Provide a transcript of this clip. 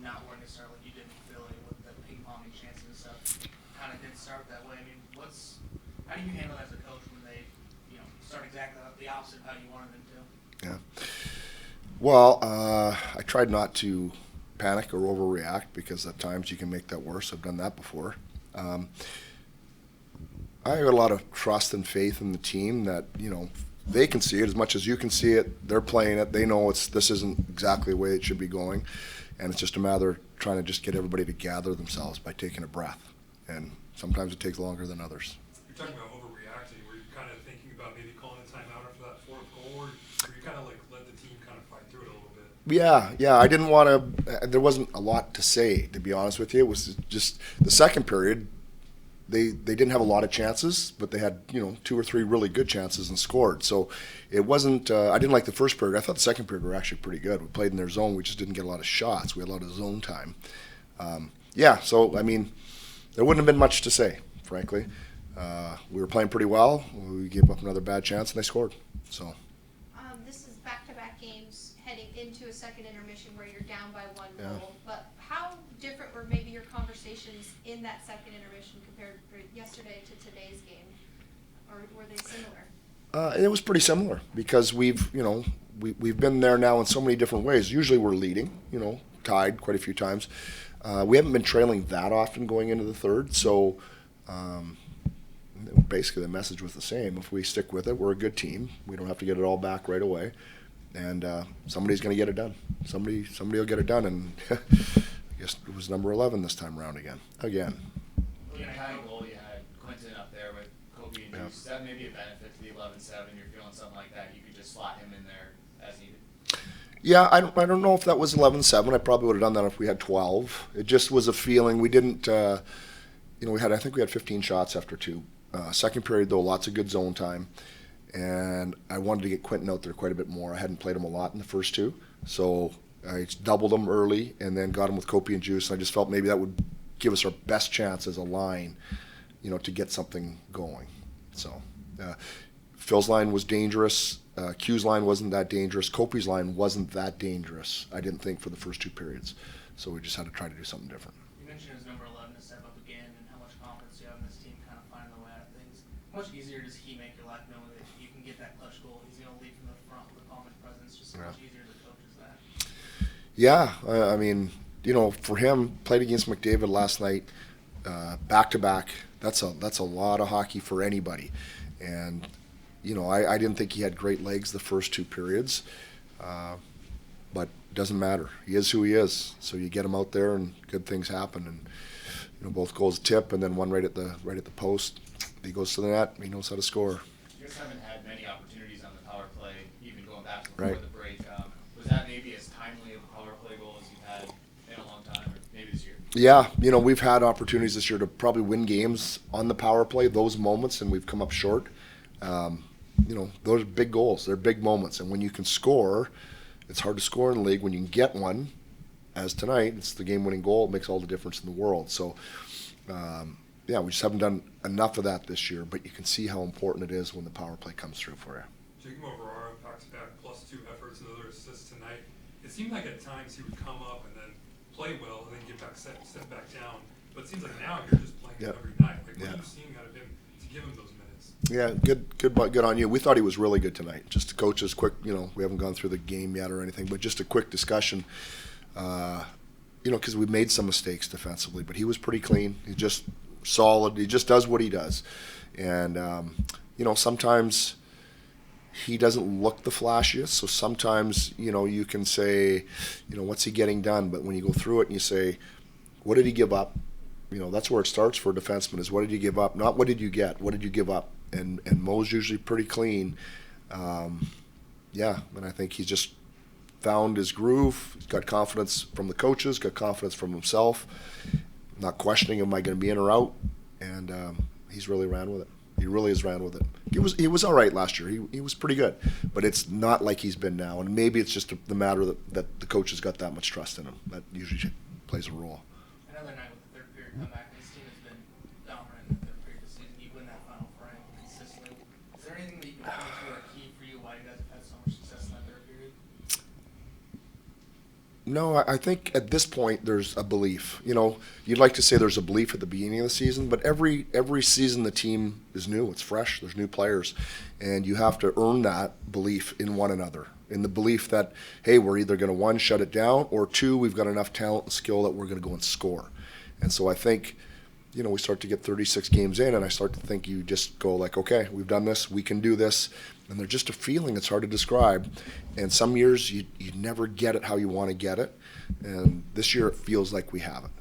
not where necessarily you didn't feel it with the ping ponging chances and stuff. Kind of did start that way. I mean, how do you handle that as a coach when they, start exactly the opposite of how you wanted them to? Yeah. Well, I tried not to panic or overreact because at times you can make that worse. I've done that before. I got a lot of trust and faith in the team that they can see it as much as you can see it. They're playing it. They know this isn't exactly the way it should be going, and it's just a matter of trying to just get everybody to gather themselves by taking a breath. And sometimes it takes longer than others. You're talking about overreacting. Were you kind of thinking about maybe calling a timeout after that fourth goal, or were you kind of like let the team kind of fight through it a little bit? Yeah. I didn't want to. There wasn't a lot to say, to be honest with you. It was just the second period. They didn't have a lot of chances, but they had 2 or 3 really good chances and scored. So it wasn't. I didn't like the first period. I thought the second period were actually pretty good. We played in their zone. We just didn't get a lot of shots. We had a lot of zone time. So I mean, there wouldn't have been much to say, frankly. We were playing pretty well. We gave up another bad chance, and they scored. So. This is back-to-back games heading into a second intermission where you're down by 1 Yeah. goal. But how different were maybe your conversations in that second intermission compared to yesterday to today's game, or were they similar? It was pretty similar because we've been there now in so many different ways. Usually we're leading, tied quite a few times. We haven't been trailing that often going into the third, so basically the message was the same. If we stick with it, we're a good team. We don't have to get it all back right away, and somebody's going to get it done. Somebody will get it done, and I guess it was number 11 this time around again. In a high goal, you had Quinton up there with Kobe and Juice. Is that maybe a benefit to the 11-7? You're feeling something like that, you could just slot him in there as needed? Yeah, I don't know if that was 11-7. I probably would have done that if we had 12. It just was a feeling. We didn't, I think we had 15 shots after 2. Second period, though, lots of good zone time. And I wanted to get Quinton out there quite a bit more. I hadn't played him a lot in the first 2. So I doubled him early and then got him with Kopi and Juice. And I just felt maybe that would give us our best chance as a line, to get something going. So Phil's line was dangerous. Q's line wasn't that dangerous. Kopi's line wasn't that dangerous, I didn't think, for the first 2 periods. So we just had to try to do something different. You mentioned his number 11 to step up again and how much confidence you have in this team kind of finding the way out of things. How much easier does he make your life knowing that you can get that clutch goal? He's going to lead from the front with calm and presence. Just how much easier as a coach is that? Yeah, I mean, for him, played against McDavid last night, back to back. That's a lot of hockey for anybody, and I didn't think he had great legs the first 2 periods, but it doesn't matter. He is who he is. So you get him out there, and good things happen. And both goals tip, and then one right at the post. He goes to the net. He knows how to score. You guys haven't had many opportunities on the power play, even going back to Right. before the break. Was that maybe as timely of a power play goal as you've had in a long time, or maybe this year? Yeah, we've had opportunities this year to probably win games on the power play, those moments, and we've come up short. Those are big goals. They're big moments. And when you can score, it's hard to score in the league. When you can get one, as tonight, it's the game-winning goal. It makes all the difference in the world. So, we just haven't done enough of that this year, but you can see how important it is when the power play comes through for you. Jacob O'Rourke back +2 efforts and other assists tonight. It seemed like at times he would come up and then play well and then get back step back down. But it seems like now you're just playing him every night. Like, what are you seeing out of him to give him those minutes? Yeah, good on you. We thought he was really good tonight. Just to coach us quick, we haven't gone through the game yet or anything, but just a quick discussion. Because we made some mistakes defensively, but he was pretty clean. He's just solid. He just does what he does. And, sometimes he doesn't look the flashiest. So sometimes, you can say, what's he getting done? But when you go through it and you say, what did he give up? That's where it starts for a defenseman is what did you give up? Not what did you get? What did you give up? And Mo's usually pretty clean. And I think he's just found his groove. He's got confidence from the coaches, got confidence from himself, not questioning, am I going to be in or out? And he's really ran with it. He really has ran with it. He was all right last year. He was pretty good, but it's not like he's been now. And maybe it's just the matter that the coach has got that much trust in him. That usually plays a role. Another night with the third period comeback, this team has been dominant in the third period this season. You win that final frame consistently. Is there anything that you can point to or key for you why you guys have had so much success in that third period? No, I think at this point there's a belief. You know, you'd like to say there's a belief at the beginning of the season, but every season the team is new. It's fresh. There's new players, and you have to earn that belief in one another. In the belief that, hey, we're either going to, one, shut it down, or two, we've got enough talent and skill that we're going to go and score. And so I think, you know, we start to get 36 games in, and I start to think you just go like, okay, we've done this, we can do this. And they're just a feeling, it's hard to describe. And some years you never get it how you want to get it. And this year it feels like we have it.